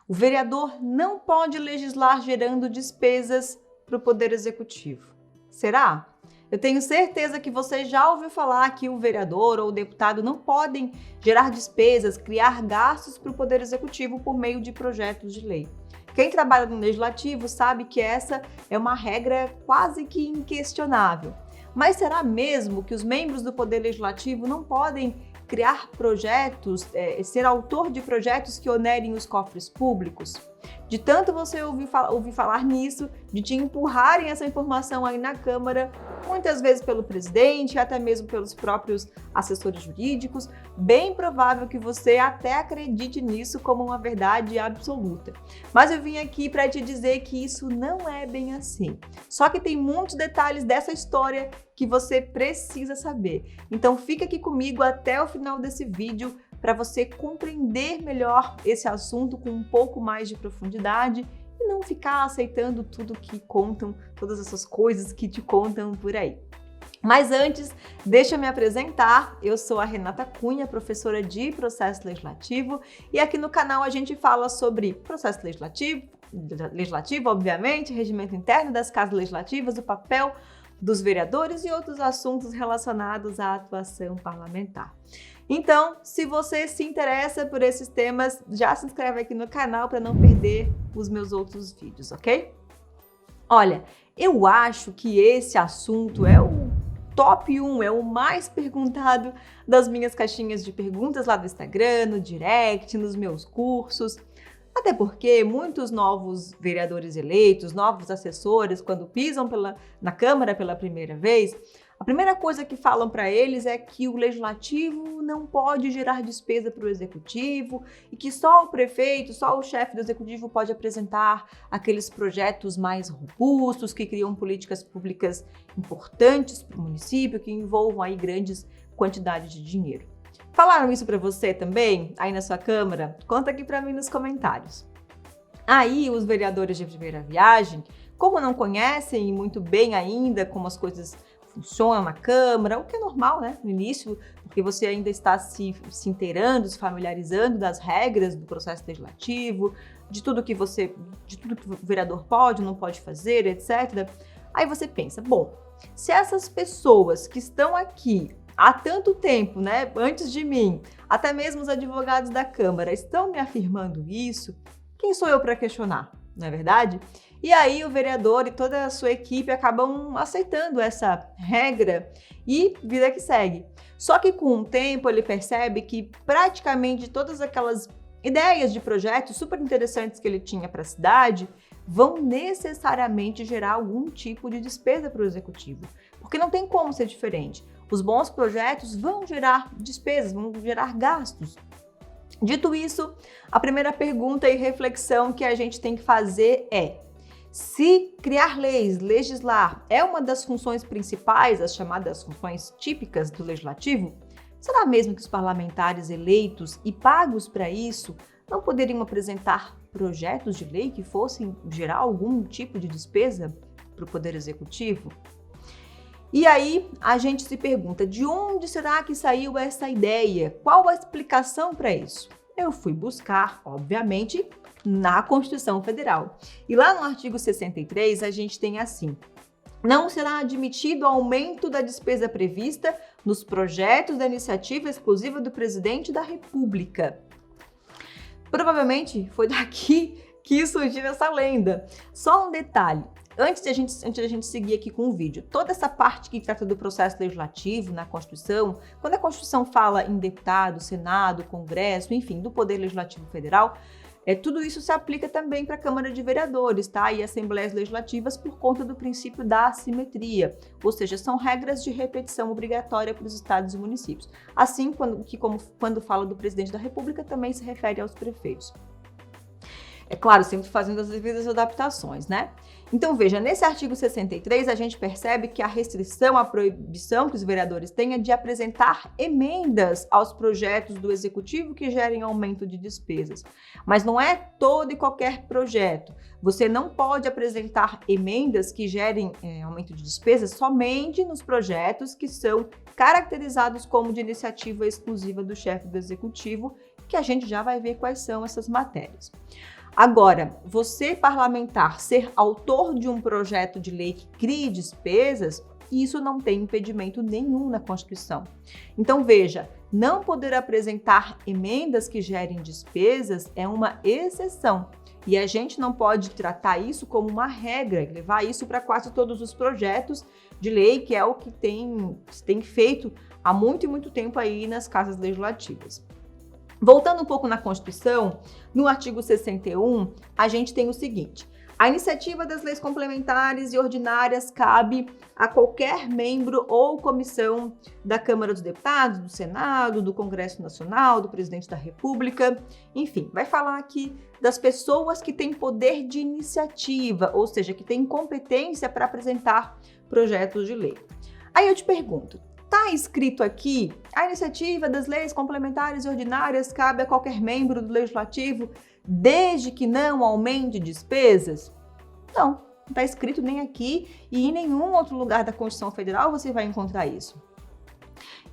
O vereador não pode legislar gerando despesas para o Poder Executivo. Será? Eu tenho certeza que você já ouviu falar que o vereador ou o deputado não podem gerar despesas, criar gastos para o Poder Executivo por meio de projetos de lei. Quem trabalha no Legislativo sabe que essa é uma regra quase que inquestionável. Mas será mesmo que os membros do Poder Legislativo não podem criar projetos, ser autor de projetos que onerem os cofres públicos? De tanto você ouvir falar nisso, de te empurrarem essa informação aí na Câmara, muitas vezes pelo presidente, até mesmo pelos próprios assessores jurídicos, bem provável que você até acredite nisso como uma verdade absoluta. Mas eu vim aqui para te dizer que isso não é bem assim. Só que tem muitos detalhes dessa história que você precisa saber. Então fica aqui comigo até o final desse vídeo para você compreender melhor esse assunto com um pouco mais de profundidade e não ficar aceitando tudo que contam, todas essas coisas que te contam por aí. Mas antes, deixa eu me apresentar. Eu sou a Renata Cunha, professora de Processo Legislativo, e aqui no canal a gente fala sobre processo legislativo, obviamente, regimento interno das casas legislativas, o papel dos vereadores e outros assuntos relacionados à atuação parlamentar. Então, se você se interessa por esses temas, já se inscreve aqui no canal para não perder os meus outros vídeos, ok? Olha, eu acho que esse assunto é o top 1, é o mais perguntado das minhas caixinhas de perguntas lá do Instagram, no direct, nos meus cursos. Até porque muitos novos vereadores eleitos, novos assessores, quando pisam na Câmara pela primeira vez, a primeira coisa que falam para eles é que o Legislativo não pode gerar despesa para o Executivo e que só o prefeito, só o chefe do Executivo pode apresentar aqueles projetos mais robustos que criam políticas públicas importantes para o município, que envolvam aí grandes quantidades de dinheiro. Falaram isso para você também, aí na sua Câmara? Conta aqui para mim nos comentários. Aí os vereadores de primeira viagem, como não conhecem muito bem ainda como as coisas funcionam na Câmara, o que é normal, né, no início, porque você ainda está se inteirando, se familiarizando das regras do processo legislativo, de tudo que o vereador pode, não pode fazer, etc. Aí você pensa, bom, se essas pessoas que estão aqui há tanto tempo, né, antes de mim, até mesmo os advogados da Câmara estão me afirmando isso, quem sou eu para questionar, não é verdade? E aí o vereador e toda a sua equipe acabam aceitando essa regra e vida que segue. Só que com o tempo ele percebe que praticamente todas aquelas ideias de projetos super interessantes que ele tinha para a cidade vão necessariamente gerar algum tipo de despesa para o executivo, porque não tem como ser diferente. Os bons projetos vão gerar despesas, vão gerar gastos. Dito isso, a primeira pergunta e reflexão que a gente tem que fazer é: se criar leis, legislar, é uma das funções principais, as chamadas funções típicas do Legislativo, será mesmo que os parlamentares eleitos e pagos para isso não poderiam apresentar projetos de lei que fossem gerar algum tipo de despesa para o Poder Executivo? E aí a gente se pergunta, de onde será que saiu essa ideia? Qual a explicação para isso? Eu fui buscar, obviamente, na Constituição Federal. E lá no artigo 63 a gente tem assim: não será admitido aumento da despesa prevista nos projetos da iniciativa exclusiva do Presidente da República. Provavelmente foi daqui que surgiu essa lenda. Só um detalhe. Antes de a gente seguir aqui com o vídeo, toda essa parte que trata do processo legislativo na Constituição, quando a Constituição fala em deputado, Senado, Congresso, enfim, do Poder Legislativo Federal, tudo isso se aplica também para a Câmara de Vereadores, tá? E Assembleias Legislativas por conta do princípio da assimetria, ou seja, são regras de repetição obrigatória para os estados e municípios. Assim, quando fala do Presidente da República, também se refere aos prefeitos. É claro, sempre fazendo as devidas adaptações, né? Então, veja, nesse artigo 63, a gente percebe que a restrição, a proibição que os vereadores têm é de apresentar emendas aos projetos do Executivo que gerem aumento de despesas. Mas não é todo e qualquer projeto. Você não pode apresentar emendas que gerem aumento de despesas somente nos projetos que são caracterizados como de iniciativa exclusiva do chefe do Executivo, que a gente já vai ver quais são essas matérias. Agora, você parlamentar ser autor de um projeto de lei que crie despesas, isso não tem impedimento nenhum na Constituição. Então veja, não poder apresentar emendas que gerem despesas é uma exceção. E a gente não pode tratar isso como uma regra, levar isso para quase todos os projetos de lei, que é o que tem feito há muito e muito tempo aí nas casas legislativas. Voltando um pouco na Constituição, no artigo 61, a gente tem o seguinte: a iniciativa das leis complementares e ordinárias cabe a qualquer membro ou comissão da Câmara dos Deputados, do Senado, do Congresso Nacional, do Presidente da República, enfim, vai falar aqui das pessoas que têm poder de iniciativa, ou seja, que têm competência para apresentar projetos de lei. Aí eu te pergunto, está escrito aqui, a iniciativa das leis complementares e ordinárias cabe a qualquer membro do Legislativo, desde que não aumente despesas? Não está escrito nem aqui e em nenhum outro lugar da Constituição Federal você vai encontrar isso.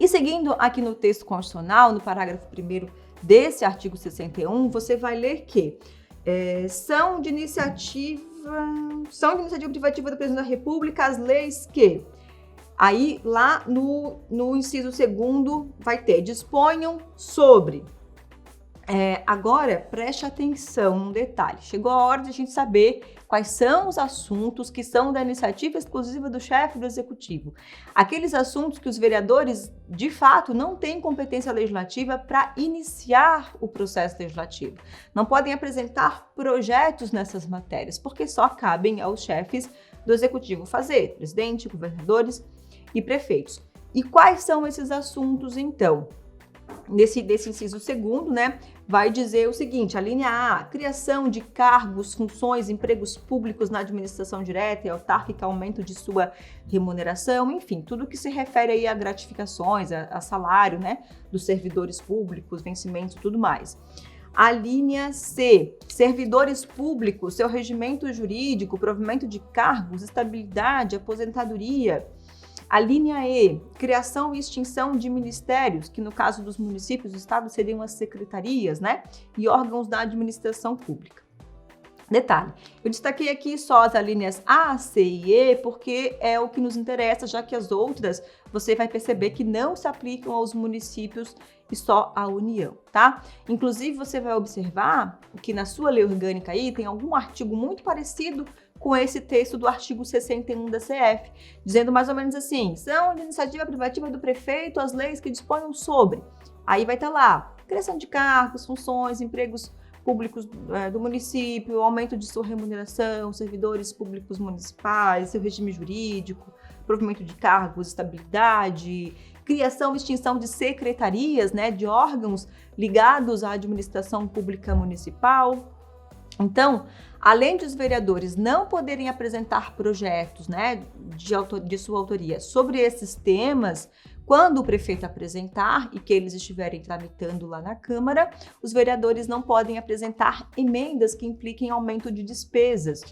E seguindo aqui no texto constitucional, no parágrafo 1º desse artigo 61, você vai ler que são de iniciativa privativa do Presidente da República as leis que... Aí, lá no inciso 2º, vai ter, disponham sobre. Agora, preste atenção num detalhe. Chegou a hora de a gente saber quais são os assuntos que são da iniciativa exclusiva do chefe do Executivo. Aqueles assuntos que os vereadores, de fato, não têm competência legislativa para iniciar o processo legislativo. Não podem apresentar projetos nessas matérias, porque só cabem aos chefes do Executivo fazer, presidente, governadores e prefeitos. E quais são esses assuntos, então? Desse inciso 2º, né, vai dizer o seguinte: a linha A, criação de cargos, funções, empregos públicos na administração direta e autárquica, aumento de sua remuneração, enfim, tudo que se refere aí a gratificações, a salário, né, dos servidores públicos, vencimentos e tudo mais. A linha C, servidores públicos, seu regimento jurídico, provimento de cargos, estabilidade, aposentadoria. A linha E, criação e extinção de ministérios, que no caso dos municípios, do estado, seriam as secretarias, né? E órgãos da administração pública. Detalhe, eu destaquei aqui só as alíneas A, C e E, porque é o que nos interessa, já que as outras você vai perceber que não se aplicam aos municípios e só à União, tá? Inclusive, você vai observar que na sua lei orgânica aí tem algum artigo muito parecido com esse texto do artigo 61 da CF, dizendo mais ou menos assim: são de iniciativa privativa do prefeito as leis que disponham sobre. Aí vai estar lá, criação de cargos, funções, empregos públicos do município, aumento de sua remuneração, servidores públicos municipais, seu regime jurídico, provimento de cargos, estabilidade, criação e extinção de secretarias, né, de órgãos ligados à administração pública municipal. Então, além de os vereadores não poderem apresentar projetos, né, de sua autoria sobre esses temas, quando o prefeito apresentar e que eles estiverem tramitando lá na Câmara, os vereadores não podem apresentar emendas que impliquem aumento de despesas.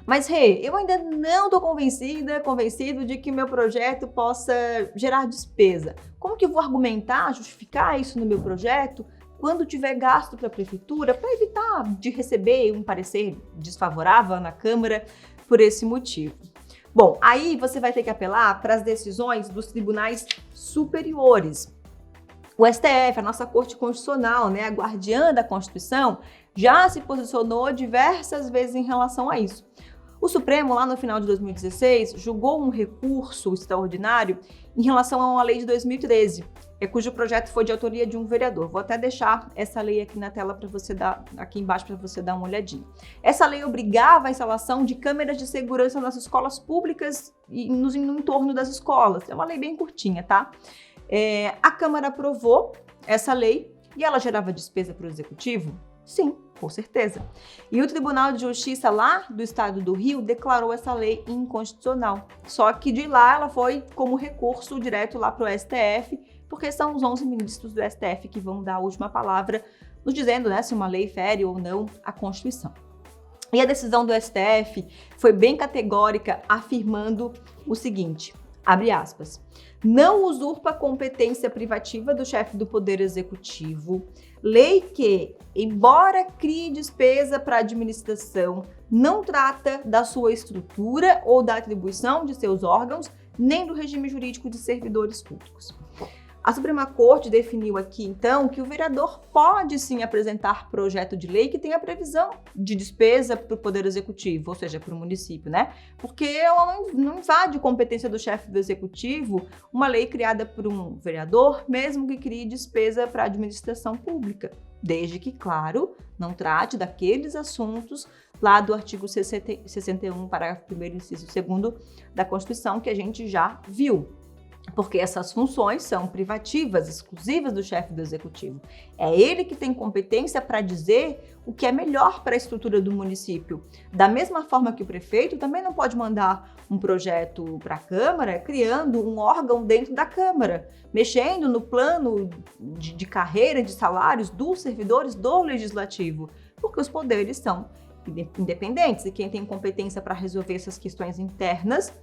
Mas, Rê, eu ainda não estou convencido de que meu projeto possa gerar despesa. Como que eu vou argumentar, justificar isso no meu projeto quando tiver gasto para a prefeitura, para evitar de receber um parecer desfavorável na Câmara por esse motivo? Bom, aí você vai ter que apelar para as decisões dos tribunais superiores. O STF, a nossa Corte Constitucional, né, a guardiã da Constituição, já se posicionou diversas vezes em relação a isso. O Supremo, lá no final de 2016, julgou um recurso extraordinário em relação a uma lei de 2013, cujo projeto foi de autoria de um vereador. Vou até deixar essa lei aqui na tela para você dar, aqui embaixo para você dar uma olhadinha. Essa lei obrigava a instalação de câmeras de segurança nas escolas públicas e no entorno das escolas. É uma lei bem curtinha, tá? A Câmara aprovou essa lei e ela gerava despesa para o Executivo? Sim, com certeza. E o Tribunal de Justiça lá do estado do Rio declarou essa lei inconstitucional. Só que de lá ela foi como recurso direto lá para o STF, porque são os 11 ministros do STF que vão dar a última palavra, nos dizendo, né, se uma lei fere ou não a Constituição. E a decisão do STF foi bem categórica, afirmando o seguinte, abre aspas, não usurpa a competência privativa do chefe do Poder Executivo Lei que, embora crie despesa para a administração, não trata da sua estrutura ou da atribuição de seus órgãos, nem do regime jurídico de servidores públicos. A Suprema Corte definiu aqui, então, que o vereador pode sim apresentar projeto de lei que tenha previsão de despesa para o Poder Executivo, ou seja, para o município, né? Porque ela não invade competência do chefe do Executivo uma lei criada por um vereador, mesmo que crie despesa para a administração pública, desde que, claro, não trate daqueles assuntos lá do artigo 61, parágrafo 1º, inciso 2º da Constituição, que a gente já viu. Porque essas funções são privativas, exclusivas do chefe do Executivo. É ele que tem competência para dizer o que é melhor para a estrutura do município. Da mesma forma que o prefeito também não pode mandar um projeto para a Câmara, criando um órgão dentro da Câmara, mexendo no plano de carreira, de salários dos servidores do Legislativo, porque os poderes são independentes e quem tem competência para resolver essas questões internas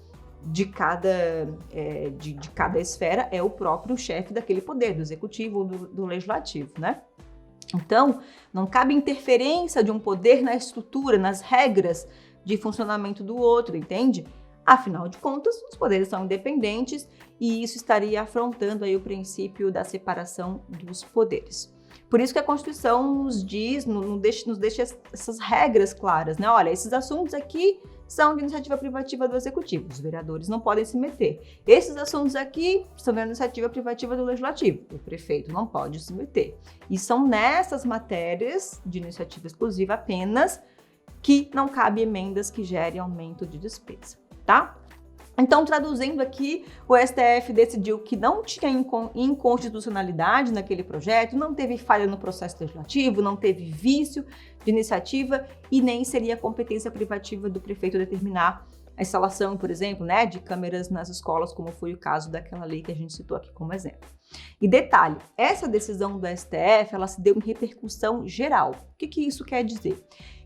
de cada esfera é o próprio chefe daquele poder, do executivo ou do legislativo, né? Então, não cabe interferência de um poder na estrutura, nas regras de funcionamento do outro, entende? Afinal de contas, os poderes são independentes e isso estaria afrontando aí o princípio da separação dos poderes. Por isso que a Constituição nos diz, nos deixa essas regras claras, né? Olha, esses assuntos aqui são de iniciativa privativa do Executivo, os vereadores não podem se meter. Esses assuntos aqui são de iniciativa privativa do Legislativo, o prefeito não pode se meter. E são nessas matérias de iniciativa exclusiva apenas que não cabe emendas que gerem aumento de despesa, tá? Então, traduzindo aqui, o STF decidiu que não tinha inconstitucionalidade naquele projeto, não teve falha no processo legislativo, não teve vício de iniciativa e nem seria competência privativa do prefeito determinar a instalação, por exemplo, né, de câmeras nas escolas, como foi o caso daquela lei que a gente citou aqui como exemplo. E detalhe, essa decisão do STF, ela se deu em repercussão geral. O que isso quer dizer?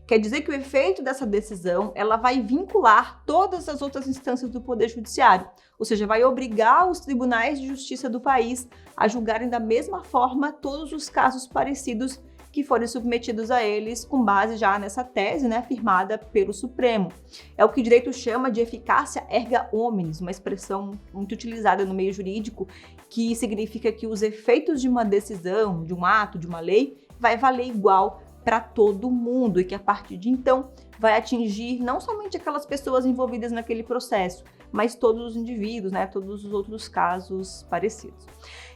Quer dizer que o efeito dessa decisão, ela vai vincular todas as outras instâncias do Poder Judiciário, ou seja, vai obrigar os tribunais de justiça do país a julgarem da mesma forma todos os casos parecidos que forem submetidos a eles, com base já nessa tese, né, firmada pelo Supremo. É o que o direito chama de eficácia erga omnes, uma expressão muito utilizada no meio jurídico, que significa que os efeitos de uma decisão, de um ato, de uma lei, vai valer igual para todo mundo e que a partir de então vai atingir não somente aquelas pessoas envolvidas naquele processo, mas todos os indivíduos, né, todos os outros casos parecidos.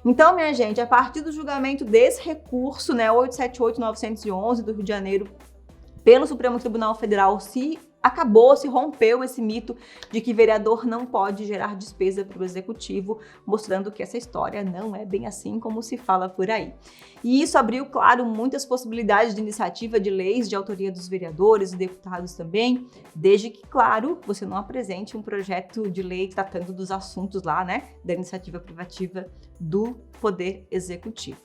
Então, minha gente, a partir do julgamento desse recurso, né, 878/911 do Rio de Janeiro, pelo Supremo Tribunal Federal, se rompeu esse mito de que vereador não pode gerar despesa para o executivo, mostrando que essa história não é bem assim como se fala por aí. E isso abriu, claro, muitas possibilidades de iniciativa de leis de autoria dos vereadores e deputados também, desde que, claro, você não apresente um projeto de lei tratando dos assuntos lá, né, da iniciativa privativa do Poder Executivo.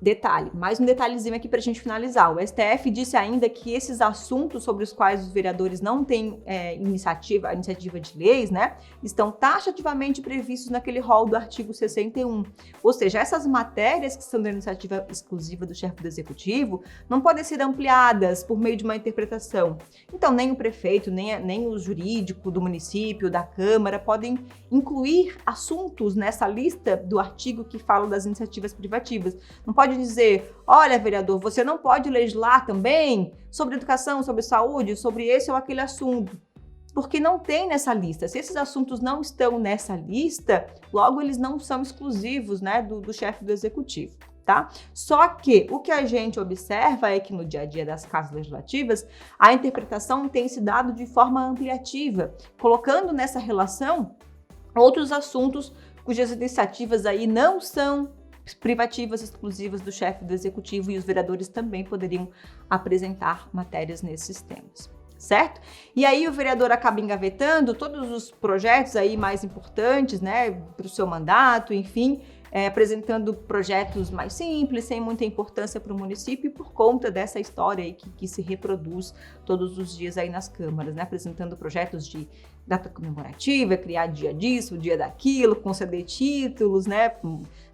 Detalhe, mais um detalhezinho aqui para a gente finalizar. O STF disse ainda que esses assuntos sobre os quais os vereadores não têm iniciativa de leis, né, estão taxativamente previstos naquele rol do artigo 61. Ou seja, essas matérias que são da iniciativa exclusiva do chefe do Executivo não podem ser ampliadas por meio de uma interpretação. Então, nem o prefeito, nem o jurídico do município, da Câmara, podem incluir assuntos nessa lista do artigo que fala das iniciativas privativas. Não pode dizer, olha, vereador, você não pode legislar também sobre educação, sobre saúde, sobre esse ou aquele assunto, porque não tem nessa lista. Se esses assuntos não estão nessa lista, logo eles não são exclusivos, né, do chefe do Executivo, tá? Só que o que a gente observa é que no dia a dia das casas legislativas, a interpretação tem se dado de forma ampliativa, colocando nessa relação outros assuntos cujas iniciativas aí não são privativas exclusivas do chefe do Executivo e os vereadores também poderiam apresentar matérias nesses temas, certo? E aí o vereador acaba engavetando todos os projetos aí mais importantes, né, para o seu mandato, enfim, apresentando projetos mais simples, sem muita importância para o município, por conta dessa história aí que se reproduz todos os dias aí nas câmaras, né? Apresentando projetos de data comemorativa, criar dia disso, dia daquilo, conceder títulos, né?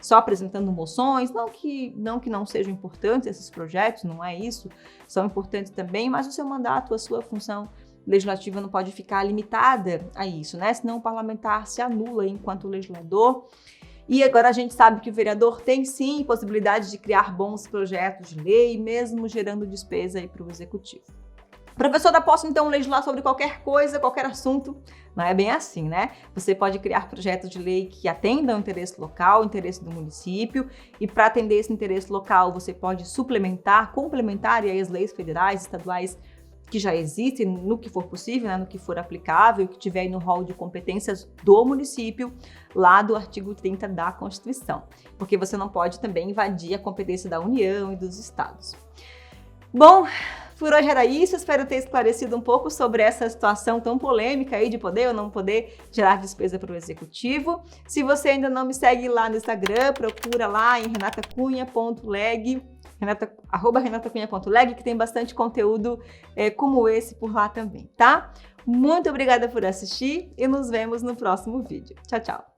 Só apresentando moções, não que não sejam importantes esses projetos, não é isso, são importantes também, mas o seu mandato, a sua função legislativa não pode ficar limitada a isso, né? Senão o parlamentar se anula enquanto legislador. E agora a gente sabe que o vereador tem sim possibilidade de criar bons projetos de lei, mesmo gerando despesa aí para o executivo. Professora, posso então legislar sobre qualquer coisa, qualquer assunto? Não é bem assim, né? Você pode criar projetos de lei que atendam ao interesse local, ao interesse do município, e para atender esse interesse local você pode suplementar, complementar aí as leis federais, estaduais que já existem, no que for possível, né, no que for aplicável, que tiver aí no rol de competências do município, lá do artigo 30 da Constituição, porque você não pode também invadir a competência da União e dos estados. Bom, por hoje era isso, espero ter esclarecido um pouco sobre essa situação tão polêmica aí de poder ou não poder gerar despesa para o executivo. Se você ainda não me segue lá no Instagram, procura lá em renatacunha.leg, @renatacunha.leg, que tem bastante conteúdo como esse por lá também, tá? Muito obrigada por assistir e nos vemos no próximo vídeo. Tchau, tchau!